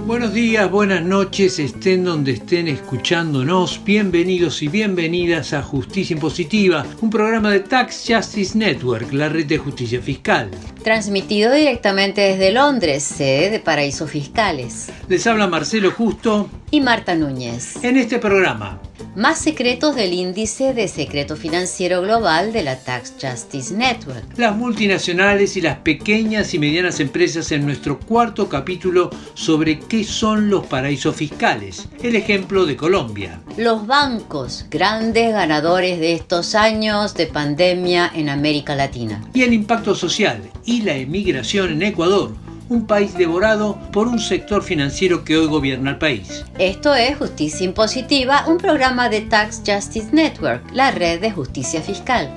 Buenos días, buenas noches, estén donde estén escuchándonos. Bienvenidos y bienvenidas a Justicia Impositiva, un programa de Tax Justice Network, la red de justicia fiscal. Transmitido directamente desde Londres, sede de Paraísos Fiscales. Les habla Marcelo Justo y Marta Núñez. En este programa, más secretos del índice de secreto financiero global de la Tax Justice Network. Las multinacionales y las pequeñas y medianas empresas en nuestro cuarto capítulo sobre qué son los paraísos fiscales. El ejemplo de Colombia. Los bancos, grandes ganadores de estos años de pandemia en América Latina. Y el impacto social y la emigración en Ecuador. Un país devorado por un sector financiero que hoy gobierna el país. Esto es Justicia Impositiva, un programa de Tax Justice Network, la red de justicia fiscal.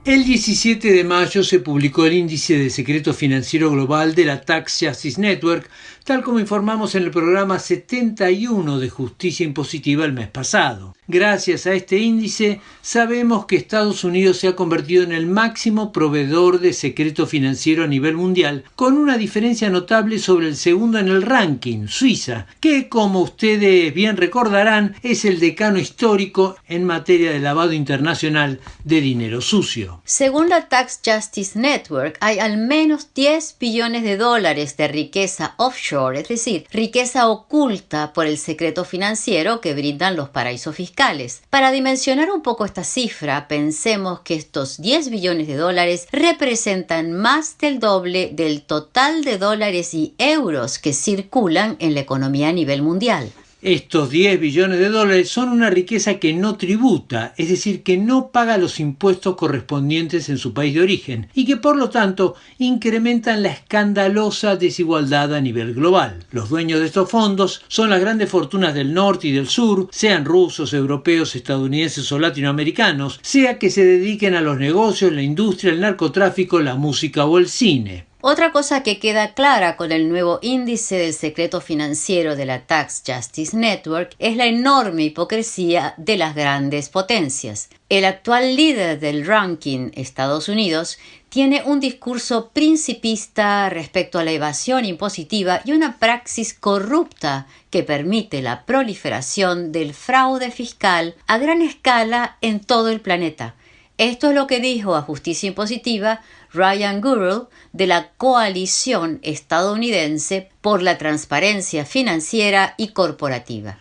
El 17 de mayo se publicó el índice de secreto financiero global de la Tax Justice Network, tal como informamos en el programa 71 de Justicia Impositiva el mes pasado. Gracias a este índice, sabemos que Estados Unidos se ha convertido en el máximo proveedor de secreto financiero a nivel mundial, con una diferencia notable sobre el segundo en el ranking, Suiza, que, como ustedes bien recordarán, es el decano histórico en materia de lavado internacional de dinero sucio. Según la Tax Justice Network, hay al menos 10 billones de dólares de riqueza offshore, es decir, riqueza oculta por el secreto financiero que brindan los paraísos fiscales. Para dimensionar un poco esta cifra, pensemos que estos 10 billones de dólares representan más del doble del total de dólares y euros que circulan en la economía a nivel mundial. Estos 10 billones de dólares son una riqueza que no tributa, es decir, que no paga los impuestos correspondientes en su país de origen y que por lo tanto incrementan la escandalosa desigualdad a nivel global. Los dueños de estos fondos son las grandes fortunas del norte y del sur, sean rusos, europeos, estadounidenses o latinoamericanos, sea que se dediquen a los negocios, la industria, el narcotráfico, la música o el cine. Otra cosa que queda clara con el nuevo índice del secreto financiero de la Tax Justice Network es la enorme hipocresía de las grandes potencias. El actual líder del ranking, Estados Unidos, tiene un discurso principista respecto a la evasión impositiva y una praxis corrupta que permite la proliferación del fraude fiscal a gran escala en todo el planeta. Esto es lo que dijo a Justicia Impositiva Ryan Gurel de la Coalición Estadounidense por la Transparencia Financiera y Corporativa.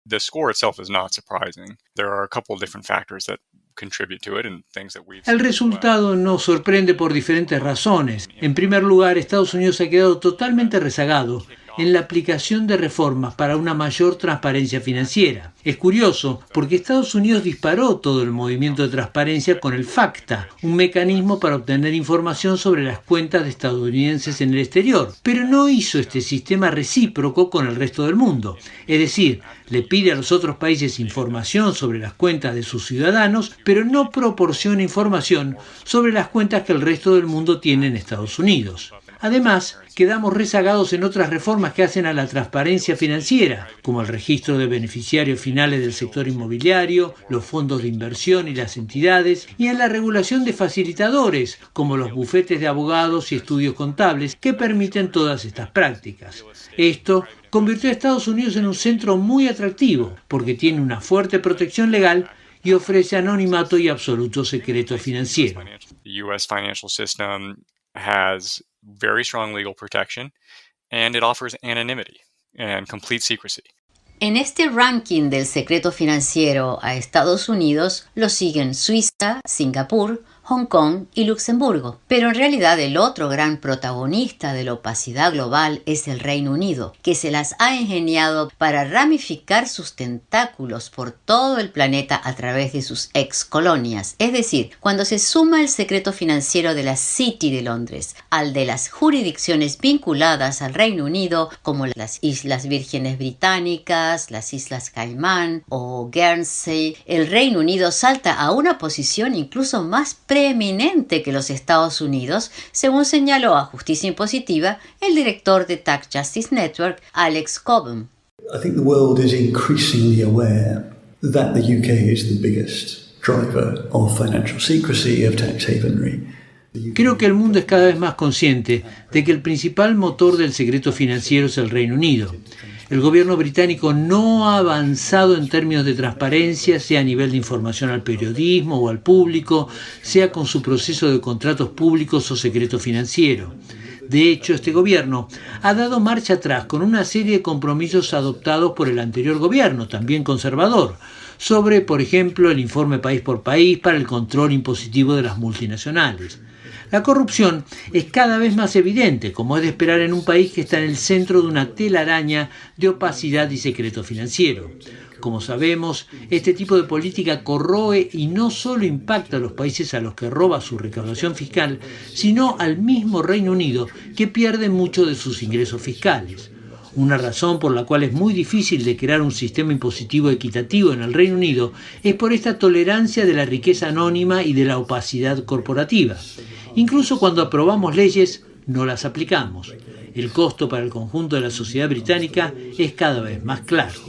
The score itself is not surprising. There are a couple of different factors that contribute to it and things that we've El resultado nos sorprende por diferentes razones. En primer lugar, Estados Unidos ha quedado totalmente rezagado en la aplicación de reformas para una mayor transparencia financiera. Es curioso porque Estados Unidos disparó todo el movimiento de transparencia con el FATCA, un mecanismo para obtener información sobre las cuentas de estadounidenses en el exterior, pero no hizo este sistema recíproco con el resto del mundo. Es decir, le pide a los otros países información sobre las cuentas de sus ciudadanos, pero no proporciona información sobre las cuentas que el resto del mundo tiene en Estados Unidos. Además, quedamos rezagados en otras reformas que hacen a la transparencia financiera, como el registro de beneficiarios finales del sector inmobiliario, los fondos de inversión y las entidades, y en la regulación de facilitadores, como los bufetes de abogados y estudios contables, que permiten todas estas prácticas. Esto convirtió a Estados Unidos en un centro muy atractivo, porque tiene una fuerte protección legal y ofrece anonimato y absoluto secreto financiero. The US financial system has very strong legal protection and it offers anonymity and complete secrecy. En este ranking del secreto financiero a Estados Unidos lo siguen Suiza, Singapur, Hong Kong y Luxemburgo. Pero en realidad el otro gran protagonista de la opacidad global es el Reino Unido, que se las ha ingeniado para ramificar sus tentáculos por todo el planeta a través de sus ex colonias. Es decir, cuando se suma el secreto financiero de la City de Londres al de las jurisdicciones vinculadas al Reino Unido, como las Islas Vírgenes Británicas, las Islas Caimán o Guernsey, el Reino Unido salta a una posición incluso más preeminente que los Estados Unidos, según señaló a Justicia Impositiva el director de Tax Justice Network, Alex Cobham. I think the world is increasingly aware that the UK is the biggest driver of financial secrecy, of tax havenry. Creo que el mundo es cada vez más consciente de que el principal motor del secreto financiero es el Reino Unido. El gobierno británico no ha avanzado en términos de transparencia, sea a nivel de información al periodismo o al público, sea con su proceso de contratos públicos o secreto financiero. De hecho, este gobierno ha dado marcha atrás con una serie de compromisos adoptados por el anterior gobierno, también conservador, sobre, por ejemplo, el informe país por país para el control impositivo de las multinacionales. La corrupción es cada vez más evidente, como es de esperar en un país que está en el centro de una telaraña de opacidad y secreto financiero. Como sabemos, este tipo de política corroe y no solo impacta a los países a los que roba su recaudación fiscal, sino al mismo Reino Unido, que pierde mucho de sus ingresos fiscales. Una razón por la cual es muy difícil de crear un sistema impositivo equitativo en el Reino Unido es por esta tolerancia de la riqueza anónima y de la opacidad corporativa. Incluso cuando aprobamos leyes, no las aplicamos. El costo para el conjunto de la sociedad británica es cada vez más claro.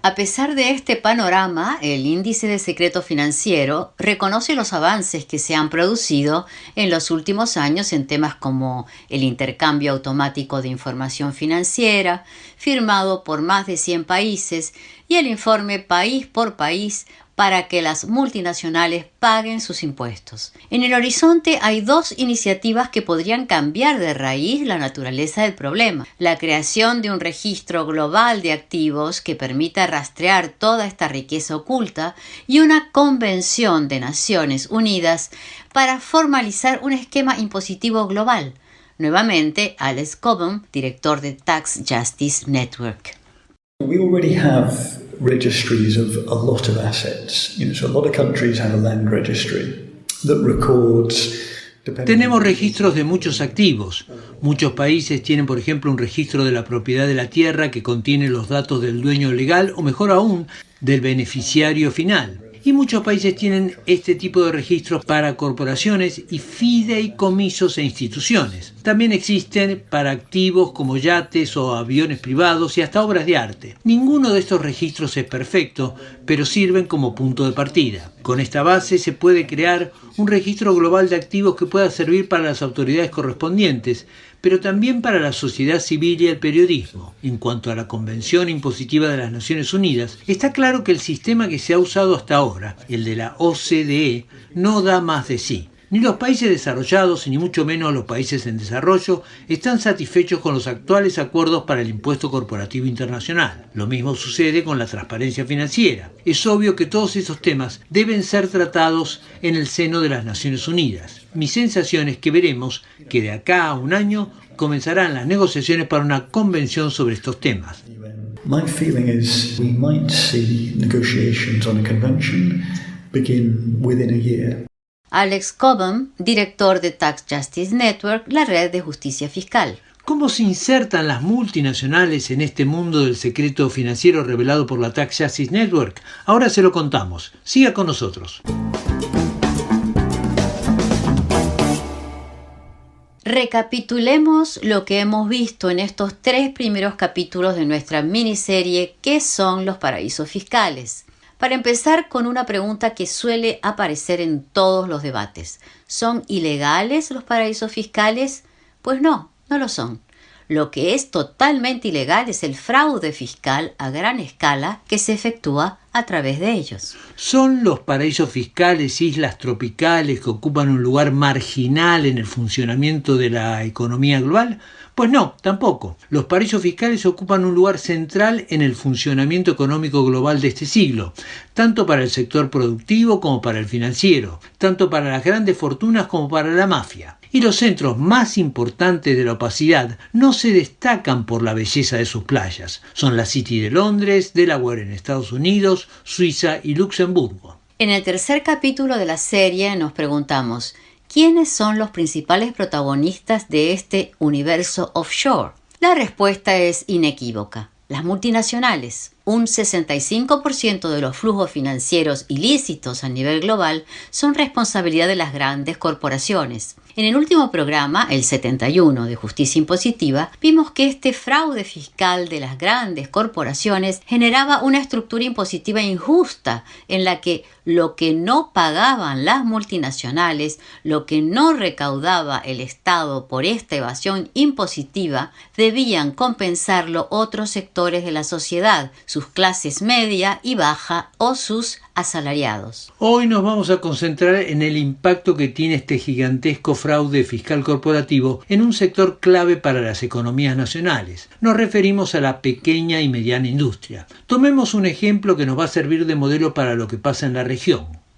A pesar de este panorama, el Índice de Secreto Financiero reconoce los avances que se han producido en los últimos años en temas como el intercambio automático de información financiera, firmado por más de 100 países, y el informe país por país para que las multinacionales paguen sus impuestos. En el horizonte hay dos iniciativas que podrían cambiar de raíz la naturaleza del problema. La creación de un registro global de activos que permita rastrear toda esta riqueza oculta y una convención de Naciones Unidas para formalizar un esquema impositivo global. Nuevamente, Alex Cobham, director de Tax Justice Network. We already have registries of a lot of assets. So a lot of countries have a land registry that records. Tenemos registros de muchos activos. Muchos países tienen, por ejemplo, un registro de la propiedad de la tierra que contiene los datos del dueño legal o, mejor aún, del beneficiario final. Y muchos países tienen este tipo de registros para corporaciones y fideicomisos e instituciones. También existen para activos como yates o aviones privados y hasta obras de arte. Ninguno de estos registros es perfecto, pero sirven como punto de partida. Con esta base se puede crear un registro global de activos que pueda servir para las autoridades correspondientes, pero también para la sociedad civil y el periodismo. En cuanto a la Convención Impositiva de las Naciones Unidas, está claro que el sistema que se ha usado hasta ahora, el de la OCDE, no da más de sí. Ni los países desarrollados, ni mucho menos los países en desarrollo, están satisfechos con los actuales acuerdos para el impuesto corporativo internacional. Lo mismo sucede con la transparencia financiera. Es obvio que todos esos temas deben ser tratados en el seno de las Naciones Unidas. Mi sensación es que veremos que de acá a un año comenzarán las negociaciones para una convención sobre estos temas. My feeling is we might see negotiations on a convention begin within a year. Alex Cobham, director de Tax Justice Network, la red de justicia fiscal. ¿Cómo se insertan las multinacionales en este mundo del secreto financiero revelado por la Tax Justice Network? Ahora se lo contamos. Siga con nosotros. Recapitulemos lo que hemos visto en estos 3 primeros capítulos de nuestra miniserie ¿Qué son los paraísos fiscales? Para empezar con una pregunta que suele aparecer en todos los debates. ¿Son ilegales los paraísos fiscales? Pues no, no lo son. Lo que es totalmente ilegal es el fraude fiscal a gran escala que se efectúa a través de ellos. ¿Son los paraísos fiscales islas tropicales que ocupan un lugar marginal en el funcionamiento de la economía global? Pues no, tampoco. Los paraísos fiscales ocupan un lugar central en el funcionamiento económico global de este siglo, tanto para el sector productivo como para el financiero, tanto para las grandes fortunas como para la mafia. Y los centros más importantes de la opacidad no se destacan por la belleza de sus playas. Son la City de Londres, Delaware en Estados Unidos, Suiza y Luxemburgo. En el tercer capítulo de la serie nos preguntamos, ¿quiénes son los principales protagonistas de este universo offshore? La respuesta es inequívoca, las multinacionales. Un 65% de los flujos financieros ilícitos a nivel global son responsabilidad de las grandes corporaciones. En el último programa, el 71 de Justicia Impositiva, vimos que este fraude fiscal de las grandes corporaciones generaba una estructura impositiva injusta en la que lo que no pagaban las multinacionales, lo que no recaudaba el Estado por esta evasión impositiva, debían compensarlo otros sectores de la sociedad, sus clases media y baja o sus asalariados. Hoy nos vamos a concentrar en el impacto que tiene este gigantesco fraude fiscal corporativo en un sector clave para las economías nacionales. Nos referimos a la pequeña y mediana industria. Tomemos un ejemplo que nos va a servir de modelo para lo que pasa en la región.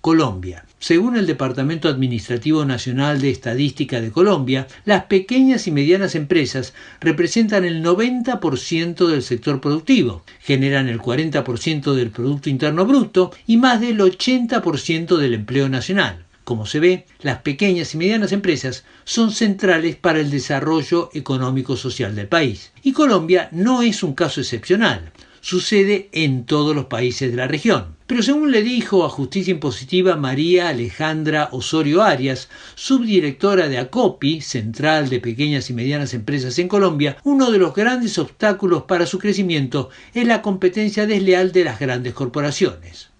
Colombia. Según el Departamento Administrativo Nacional de Estadística de Colombia, las pequeñas y medianas empresas representan el 90% del sector productivo, generan el 40% del Producto Interno Bruto y más del 80% del empleo nacional. Como se ve, las pequeñas y medianas empresas son centrales para el desarrollo económico-social del país. Y Colombia no es un caso excepcional. Sucede en todos los países de la región. Pero según le dijo a Justicia Impositiva María Alejandra Osorio Arias, subdirectora de ACOPI, Central de Pequeñas y Medianas Empresas en Colombia, uno de los grandes obstáculos para su crecimiento es la competencia desleal de las grandes corporaciones.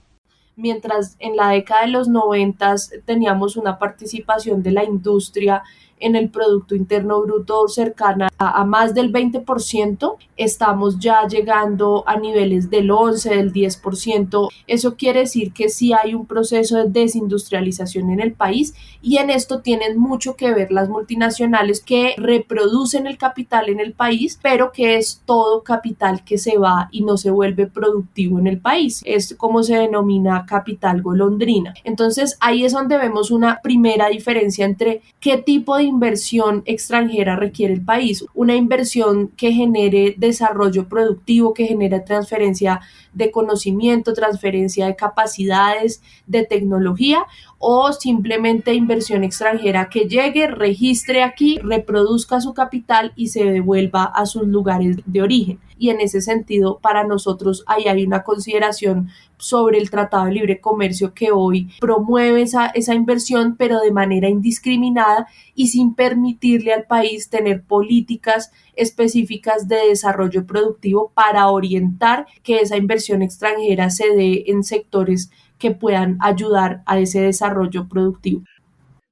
Mientras en la década de los 90 teníamos una participación de la industria en el Producto Interno Bruto cercana a más del 20%, estamos ya llegando a niveles del 11%, del 10%. Eso quiere decir que sí hay un proceso de desindustrialización en el país, y en esto tienen mucho que ver las multinacionales que reproducen el capital en el país, pero que es todo capital que se va y no se vuelve productivo en el país. Es como se denomina capital golondrina. Entonces ahí es donde vemos una primera diferencia entre qué tipo de inversión extranjera requiere el país. Una inversión que genere desarrollo productivo, que genere transferencia de conocimiento, transferencia de capacidades, de tecnología, o simplemente inversión extranjera que llegue, registre aquí, reproduzca su capital y se devuelva a sus lugares de origen. Y en ese sentido, para nosotros ahí hay una consideración sobre el Tratado de Libre Comercio que hoy promueve esa inversión, pero de manera indiscriminada y sin permitirle al país tener políticas específicas de desarrollo productivo para orientar que esa inversión extranjera se dé en sectores que puedan ayudar a ese desarrollo productivo.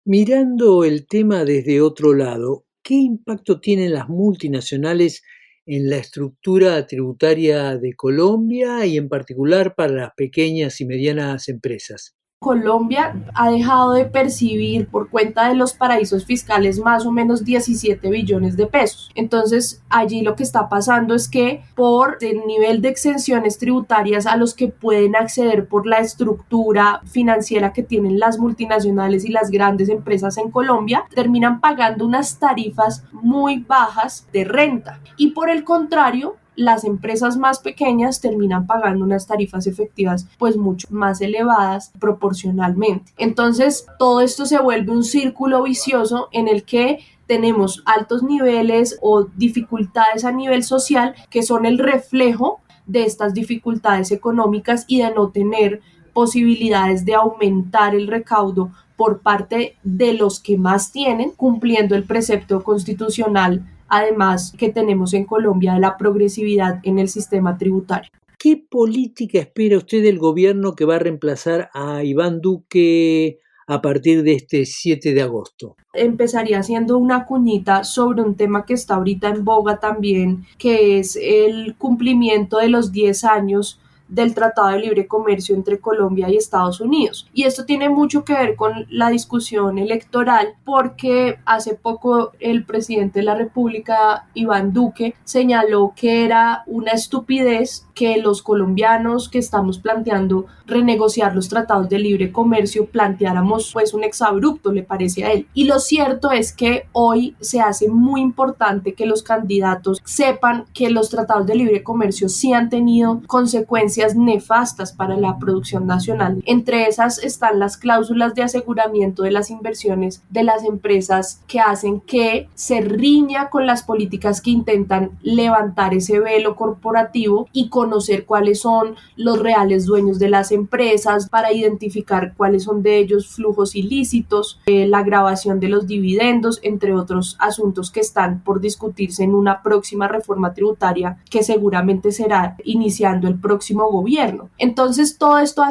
Mirando el tema desde otro lado, ¿qué impacto tienen las multinacionales en la estructura tributaria de Colombia y en particular para las pequeñas y medianas empresas? Colombia ha dejado de percibir por cuenta de los paraísos fiscales más o menos 17 billones de pesos. Entonces, allí lo que está pasando es que por el nivel de exenciones tributarias a los que pueden acceder por la estructura financiera que tienen las multinacionales y las grandes empresas en Colombia, terminan pagando unas tarifas muy bajas de renta. Y por el contrario, las empresas más pequeñas terminan pagando unas tarifas efectivas pues mucho más elevadas proporcionalmente. Entonces todo esto se vuelve un círculo vicioso en el que tenemos altos niveles o dificultades a nivel social que son el reflejo de estas dificultades económicas y de no tener posibilidades de aumentar el recaudo por parte de los que más tienen, cumpliendo el precepto constitucional además que tenemos en Colombia de la progresividad en el sistema tributario. ¿Qué política espera usted del gobierno que va a reemplazar a Iván Duque a partir de este 7 de agosto? Empezaría haciendo una cuñita sobre un tema que está ahorita en boga también, que es el cumplimiento de los 10 años del Tratado de Libre Comercio entre Colombia y Estados Unidos. Y esto tiene mucho que ver con la discusión electoral, porque hace poco el presidente de la República, Iván Duque, señaló que era una estupidez que los colombianos que estamos planteando renegociar los tratados de libre comercio planteáramos pues un exabrupto, le parece a él. Y lo cierto es que hoy se hace muy importante que los candidatos sepan que los tratados de libre comercio sí han tenido consecuencias consecuencias nefastas para la producción nacional. Entre esas están las cláusulas de aseguramiento de las inversiones de las empresas que hacen que se riña con las políticas que intentan levantar ese velo corporativo y conocer cuáles son los reales dueños de las empresas para identificar cuáles son de ellos flujos ilícitos, la grabación de los dividendos, entre otros asuntos que están por discutirse en una próxima reforma tributaria que seguramente será iniciando el próximo gobierno. Entonces todo esto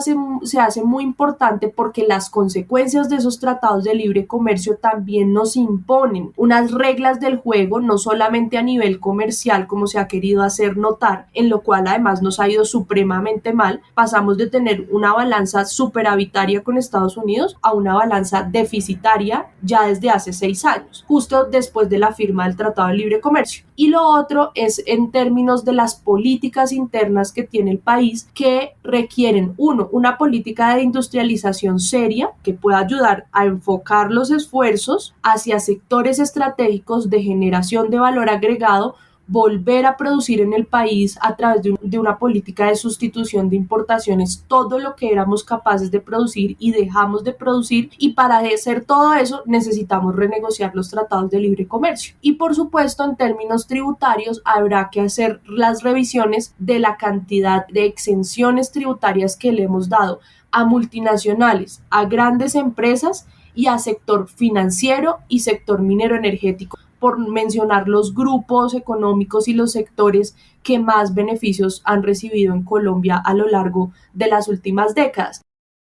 se hace muy importante porque las consecuencias de esos tratados de libre comercio también nos imponen unas reglas del juego, no solamente a nivel comercial como se ha querido hacer notar, en lo cual además nos ha ido supremamente mal. Pasamos de tener una balanza superavitaria con Estados Unidos a una balanza deficitaria ya desde hace 6 años, justo después de la firma del Tratado de Libre Comercio. Y lo otro es en términos de las políticas internas que tiene el país, que requieren, una política de industrialización seria que pueda ayudar a enfocar los esfuerzos hacia sectores estratégicos de generación de valor agregado, volver a producir en el país a través de una política de sustitución de importaciones todo lo que éramos capaces de producir y dejamos de producir, y para hacer todo eso necesitamos renegociar los tratados de libre comercio. Y por supuesto, en términos tributarios habrá que hacer las revisiones de la cantidad de exenciones tributarias que le hemos dado a multinacionales, a grandes empresas y a sector financiero y sector minero energético, por mencionar los grupos económicos y los sectores que más beneficios han recibido en Colombia a lo largo de las últimas décadas.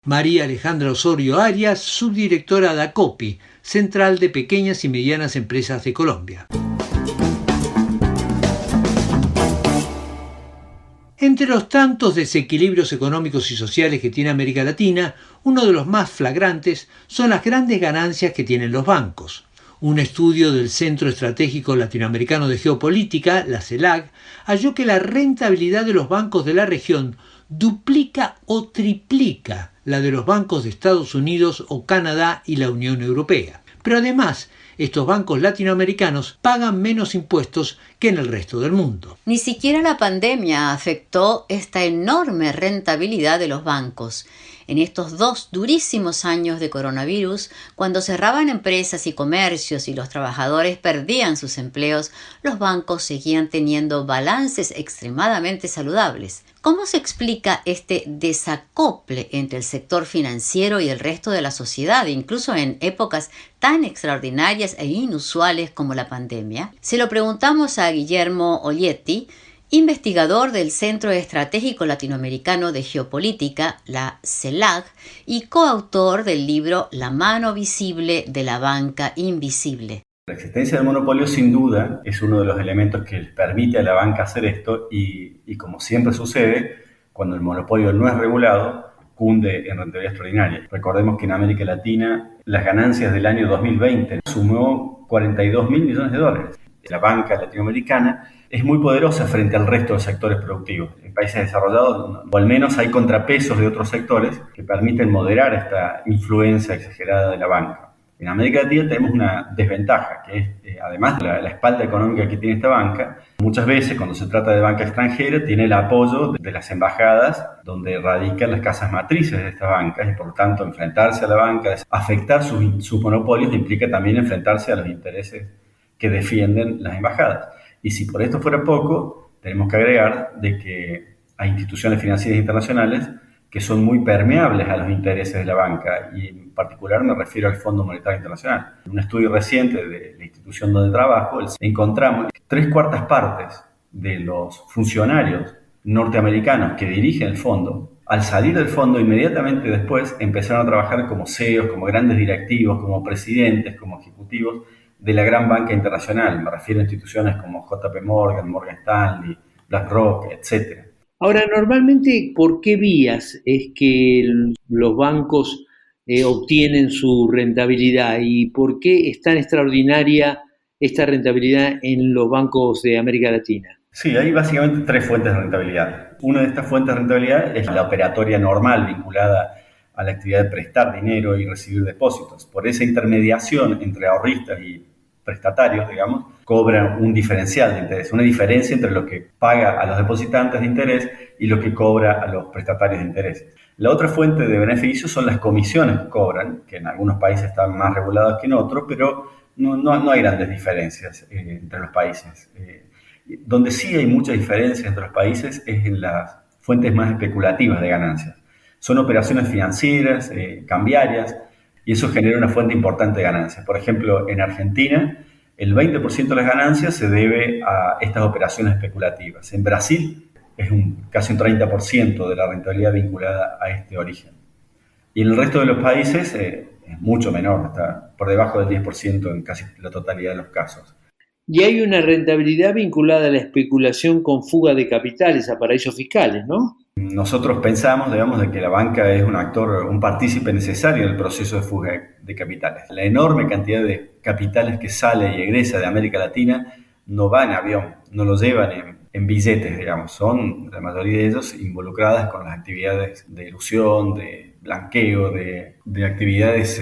María Alejandra Osorio Arias, subdirectora de ACOPI, Central de Pequeñas y Medianas Empresas de Colombia. Entre los tantos desequilibrios económicos y sociales que tiene América Latina, uno de los más flagrantes son las grandes ganancias que tienen los bancos. Un estudio del Centro Estratégico Latinoamericano de Geopolítica, la CELAC, halló que la rentabilidad de los bancos de la región duplica o triplica la de los bancos de Estados Unidos o Canadá y la Unión Europea. Pero además, estos bancos latinoamericanos pagan menos impuestos que en el resto del mundo. Ni siquiera la pandemia afectó esta enorme rentabilidad de los bancos. En estos 2 durísimos años de coronavirus, cuando cerraban empresas y comercios y los trabajadores perdían sus empleos, los bancos seguían teniendo balances extremadamente saludables. ¿Cómo se explica este desacople entre el sector financiero y el resto de la sociedad, incluso en épocas tan extraordinarias e inusuales como la pandemia? Se lo preguntamos a Guillermo Olietti, investigador del Centro Estratégico Latinoamericano de Geopolítica, la CELAC, y coautor del libro La mano visible de la banca invisible. La existencia del monopolio sin duda es uno de los elementos que les permite a la banca hacer esto y como siempre sucede, cuando el monopolio no es regulado, cunde en rentabilidad extraordinaria. Recordemos que en América Latina las ganancias del año 2020 sumó $42.000 millones. La banca latinoamericana es muy poderosa frente al resto de sectores productivos. En países desarrollados, o al menos hay contrapesos de otros sectores que permiten moderar esta influencia exagerada de la banca. En América Latina tenemos una desventaja, que es, además de la espalda económica que tiene esta banca, muchas veces cuando se trata de banca extranjera tiene el apoyo de las embajadas donde radican las casas matrices de estas bancas, y por tanto enfrentarse a la banca, afectar sus monopolios, implica también enfrentarse a los intereses que defienden las embajadas. Y si por esto fuera poco, tenemos que agregar de que hay instituciones financieras internacionales que son muy permeables a los intereses de la banca, y en particular me refiero al Fondo Monetario Internacional. En un estudio reciente de la institución donde trabajo, encontramos que 3/4 partes de los funcionarios norteamericanos que dirigen el fondo, al salir del fondo inmediatamente después empezaron a trabajar como CEOs, como grandes directivos, como presidentes, como ejecutivos de la gran banca internacional. Me refiero a instituciones como JP Morgan, Morgan Stanley, BlackRock, etc. Ahora, normalmente, ¿por qué vías es que los bancos obtienen su rentabilidad y por qué es tan extraordinaria esta rentabilidad en los bancos de América Latina? Sí, hay básicamente 3 fuentes de rentabilidad. Una de estas fuentes de rentabilidad es la operatoria normal vinculada a la actividad de prestar dinero y recibir depósitos. Por esa intermediación entre ahorristas y prestatarios, digamos, cobra un diferencial de interés, una diferencia entre lo que paga a los depositantes de interés y lo que cobra a los prestatarios de interés. La otra fuente de beneficios son las comisiones que cobran, que en algunos países están más reguladas que en otros, pero no hay grandes diferencias entre los países. Donde sí hay mucha diferencia entre los países es en las fuentes más especulativas de ganancias. Son operaciones financieras, cambiarias, y eso genera una fuente importante de ganancias. Por ejemplo, en Argentina, el 20% de las ganancias se debe a estas operaciones especulativas. En Brasil es casi un 30% de la rentabilidad vinculada a este origen. Y en el resto de los países es mucho menor, está por debajo del 10% en casi la totalidad de los casos. Y hay una rentabilidad vinculada a la especulación con fuga de capitales a paraísos fiscales, ¿no? Nosotros pensamos, digamos, de que la banca es un actor, un partícipe necesario en el proceso de fuga de capitales. La enorme cantidad de capitales que sale y egresa de América Latina no va en avión, no lo llevan en billetes, digamos. Son, la mayoría de ellos, involucradas con las actividades de ilusión, de blanqueo, de actividades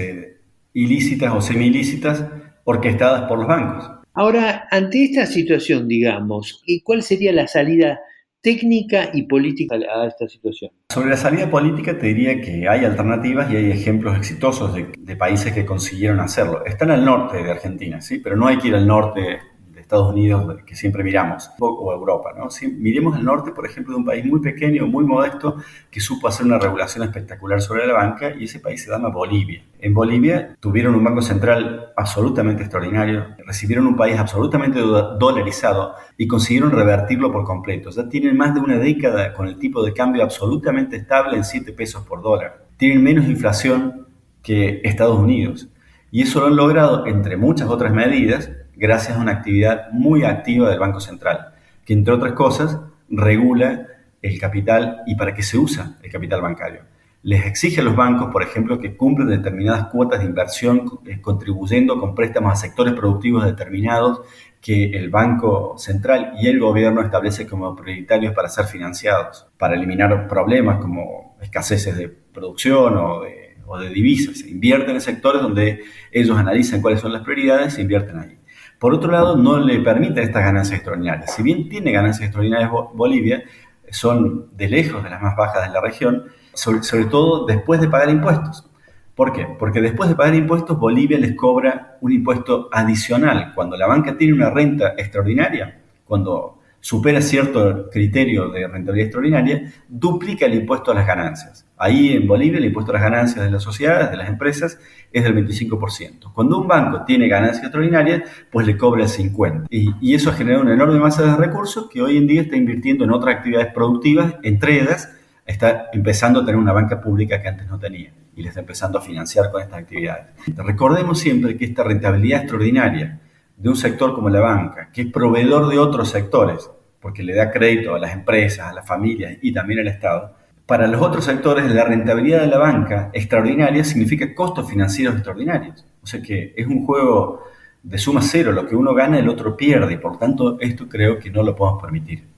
ilícitas o semi-ilícitas orquestadas por los bancos. Ahora, ante esta situación, digamos, ¿cuál sería la salida técnica y política a esta situación? Sobre la salida política te diría que hay alternativas y hay ejemplos exitosos de países que consiguieron hacerlo. Están al norte de Argentina, ¿sí? Pero no hay que ir al norte de Estados Unidos, que siempre miramos, o Europa, ¿no? Sí, miremos al norte, por ejemplo, de un país muy pequeño, muy modesto, que supo hacer una regulación espectacular sobre la banca, y ese país se llama Bolivia. En Bolivia tuvieron un banco central absolutamente extraordinario, recibieron un país absolutamente dolarizado y consiguieron revertirlo por completo. Ya tienen más de una década con el tipo de cambio absolutamente estable en 7 pesos por dólar. Tienen menos inflación que Estados Unidos. Y eso lo han logrado, entre muchas otras medidas, gracias a una actividad muy activa del Banco Central, que entre otras cosas regula el capital y para qué se usa el capital bancario. Les exige a los bancos, por ejemplo, que cumplan determinadas cuotas de inversión, contribuyendo con préstamos a sectores productivos determinados que el Banco Central y el gobierno establecen como prioritarios para ser financiados, para eliminar problemas como escaseces de producción o de divisas. Se invierten en sectores donde ellos analizan cuáles son las prioridades y se invierten ahí. Por otro lado, no le permiten estas ganancias extraordinarias. Si bien tiene ganancias extraordinarias Bolivia, son de lejos de las más bajas de la región, sobre todo después de pagar impuestos. ¿Por qué? Porque después de pagar impuestos, Bolivia les cobra un impuesto adicional. Cuando la banca tiene una renta extraordinaria, cuando supera cierto criterio de rentabilidad extraordinaria, duplica el impuesto a las ganancias. Ahí en Bolivia el impuesto a las ganancias de las sociedades, de las empresas, es del 25%. Cuando un banco tiene ganancias extraordinarias, pues le cobra el 50%. Y eso ha generado una enorme masa de recursos que hoy en día está invirtiendo en otras actividades productivas, entre ellas está empezando a tener una banca pública que antes no tenía y le está empezando a financiar con estas actividades. Recordemos siempre que esta rentabilidad extraordinaria de un sector como la banca, que es proveedor de otros sectores, porque le da crédito a las empresas, a las familias y también al Estado, para los otros sectores la rentabilidad de la banca extraordinaria significa costos financieros extraordinarios. O sea que es un juego de suma cero, lo que uno gana el otro pierde, y por tanto esto creo que no lo podemos permitir.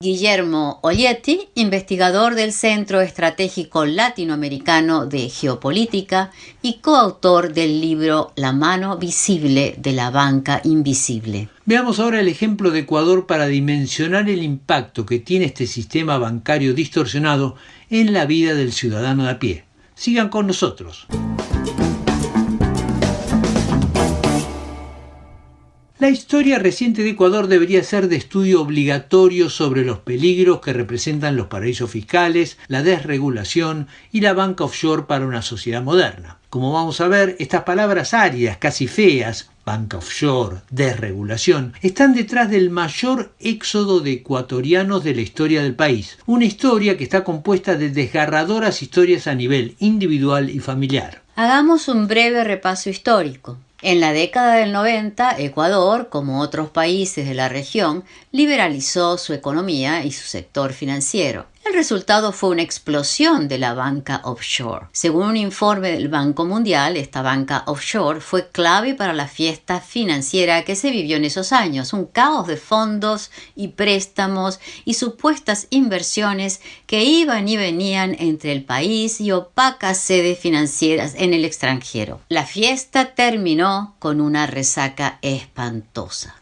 Guillermo Olieti, investigador del Centro Estratégico Latinoamericano de Geopolítica y coautor del libro La mano visible de la banca invisible. Veamos ahora el ejemplo de Ecuador para dimensionar el impacto que tiene este sistema bancario distorsionado en la vida del ciudadano de a pie. Sigan con nosotros. La historia reciente de Ecuador debería ser de estudio obligatorio sobre los peligros que representan los paraísos fiscales, la desregulación y la banca offshore para una sociedad moderna. Como vamos a ver, estas palabras áridas, casi feas, banca offshore, desregulación, están detrás del mayor éxodo de ecuatorianos de la historia del país. Una historia que está compuesta de desgarradoras historias a nivel individual y familiar. Hagamos un breve repaso histórico. En la década del 90, Ecuador, como otros países de la región, liberalizó su economía y su sector financiero. El resultado fue una explosión de la banca offshore. Según un informe del Banco Mundial, esta banca offshore fue clave para la fiesta financiera que se vivió en esos años, un caos de fondos y préstamos y supuestas inversiones que iban y venían entre el país y opacas sedes financieras en el extranjero. La fiesta terminó con una resaca espantosa.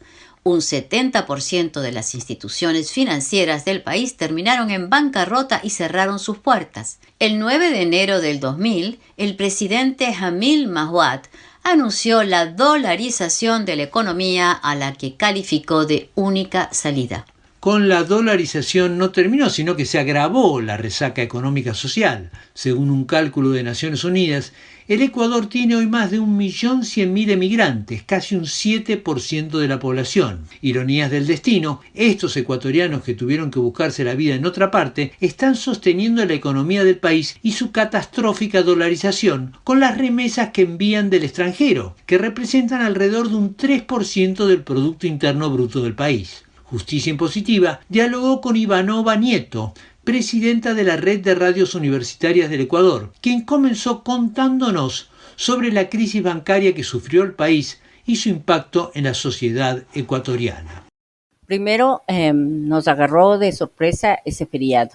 Un 70% de las instituciones financieras del país terminaron en bancarrota y cerraron sus puertas. El 9 de enero del 2000, el presidente Jamil Mahuad anunció la dolarización de la economía, a la que calificó de única salida. Con la dolarización no terminó, sino que se agravó la resaca económica social. Según un cálculo de Naciones Unidas, el Ecuador tiene hoy más de 1.100.000 emigrantes, casi un 7% de la población. Ironías del destino, estos ecuatorianos que tuvieron que buscarse la vida en otra parte están sosteniendo la economía del país y su catastrófica dolarización con las remesas que envían del extranjero, que representan alrededor de un 3% del Producto Interno Bruto del país. Justicia Impositiva dialogó con Ivanova Nieto, presidenta de la Red de Radios Universitarias del Ecuador, quien comenzó contándonos sobre la crisis bancaria que sufrió el país y su impacto en la sociedad ecuatoriana. Primero nos agarró de sorpresa ese feriado.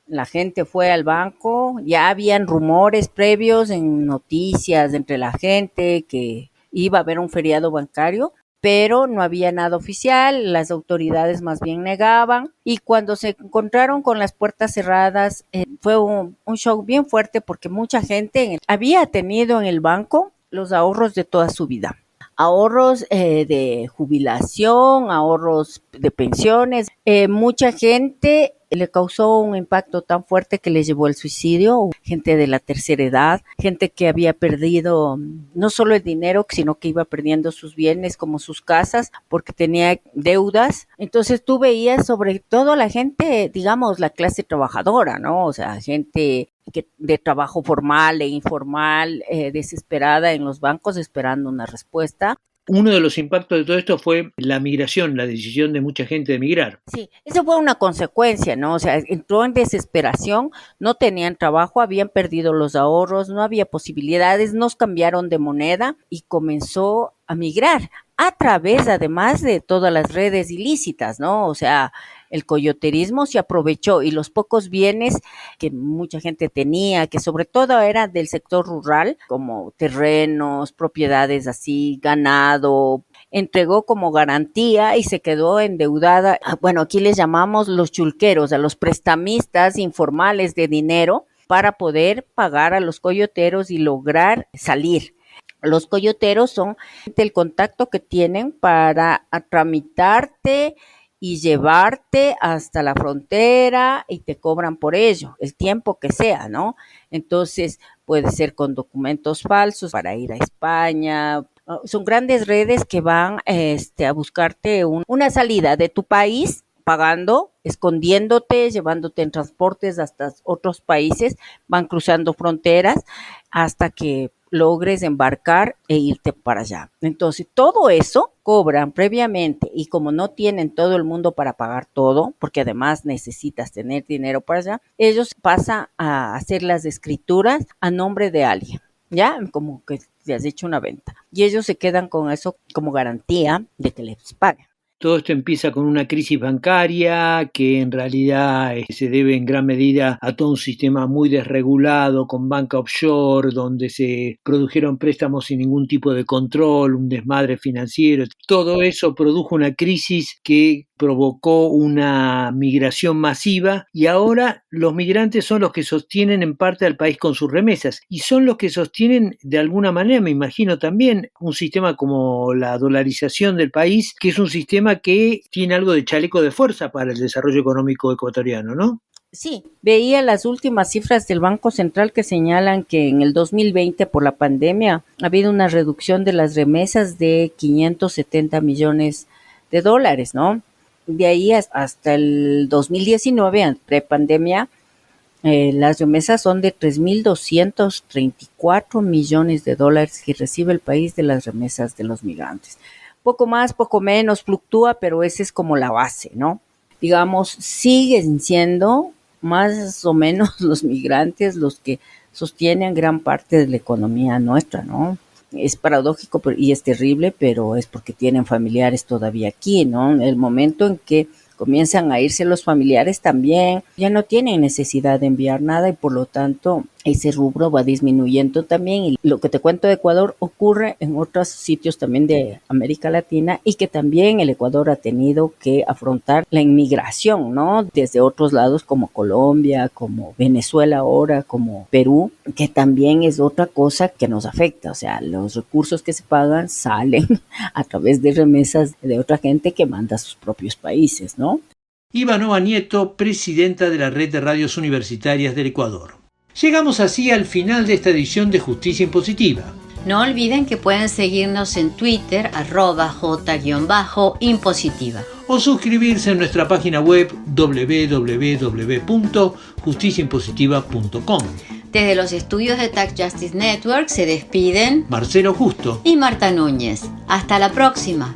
La gente fue al banco, ya habían rumores previos en noticias entre la gente que iba a haber un feriado bancario, pero no había nada oficial, las autoridades más bien negaban, y cuando se encontraron con las puertas cerradas fue un shock bien fuerte, porque mucha gente había tenido en el banco los ahorros de toda su vida. Ahorros de jubilación, ahorros de pensiones. Mucha gente le causó un impacto tan fuerte que le llevó al suicidio, gente de la tercera edad, gente que había perdido no solo el dinero, sino que iba perdiendo sus bienes como sus casas porque tenía deudas. Entonces tú veías sobre todo la gente, digamos, la clase trabajadora, ¿no? O sea, gente de trabajo formal e informal, desesperada en los bancos esperando una respuesta. Uno de los impactos de todo esto fue la migración, la decisión de mucha gente de emigrar. Sí, eso fue una consecuencia, ¿no? O sea, entró en desesperación, no tenían trabajo, habían perdido los ahorros, no había posibilidades, nos cambiaron de moneda y comenzó a migrar a través, además, de todas las redes ilícitas, ¿no? O sea, el coyoterismo se aprovechó y los pocos bienes que mucha gente tenía, que sobre todo era del sector rural, como terrenos, propiedades así, ganado, entregó como garantía y se quedó endeudada. Bueno, aquí les llamamos los chulqueros, a los prestamistas informales de dinero para poder pagar a los coyoteros y lograr salir. Los coyoteros son el contacto que tienen para tramitarte y llevarte hasta la frontera y te cobran por ello, el tiempo que sea, ¿no? Entonces puede ser con documentos falsos para ir a España. Son grandes redes que van a buscarte una salida de tu país, pagando, escondiéndote, llevándote en transportes hasta otros países, van cruzando fronteras hasta que logres embarcar e irte para allá. Entonces, todo eso cobran previamente y como no tienen todo el mundo para pagar todo, porque además necesitas tener dinero para allá, ellos pasan a hacer las escrituras a nombre de alguien, ¿ya? Como que te has hecho una venta. Y ellos se quedan con eso como garantía de que les paguen. Todo esto empieza con una crisis bancaria que en realidad se debe en gran medida a todo un sistema muy desregulado con banca offshore, donde se produjeron préstamos sin ningún tipo de control, un desmadre financiero. Todo eso produjo una crisis que provocó una migración masiva y ahora los migrantes son los que sostienen en parte al país con sus remesas y son los que sostienen de alguna manera, me imagino también, un sistema como la dolarización del país, que es un sistema que tiene algo de chaleco de fuerza para el desarrollo económico ecuatoriano, ¿no? Sí, veía las últimas cifras del Banco Central que señalan que en el 2020 por la pandemia ha habido una reducción de las remesas de 570 millones de dólares, ¿no? De ahí hasta el 2019, pre-pandemia, las remesas son de 3.234 millones de dólares que recibe el país de las remesas de los migrantes. Poco más, poco menos, fluctúa, pero esa es como la base, ¿no? Digamos, siguen siendo más o menos los migrantes los que sostienen gran parte de la economía nuestra, ¿no? Es paradójico y es terrible, pero es porque tienen familiares todavía aquí, ¿no? El momento en que comienzan a irse los familiares también, ya no tienen necesidad de enviar nada y por lo tanto ese rubro va disminuyendo también. Y lo que te cuento de Ecuador ocurre en otros sitios también de América Latina y que también el Ecuador ha tenido que afrontar la inmigración, ¿no? Desde otros lados como Colombia, como Venezuela ahora, como Perú, que también es otra cosa que nos afecta. O sea, los recursos que se pagan salen a través de remesas de otra gente que manda a sus propios países, ¿no? Ivanova Nieto, presidenta de la Red de Radios Universitarias del Ecuador. Llegamos así al final de esta edición de Justicia Impositiva. No olviden que pueden seguirnos en Twitter, @j_impositiva. O suscribirse en nuestra página web www.justiciaimpositiva.com. Desde los estudios de Tax Justice Network se despiden Marcelo Justo y Marta Núñez. Hasta la próxima.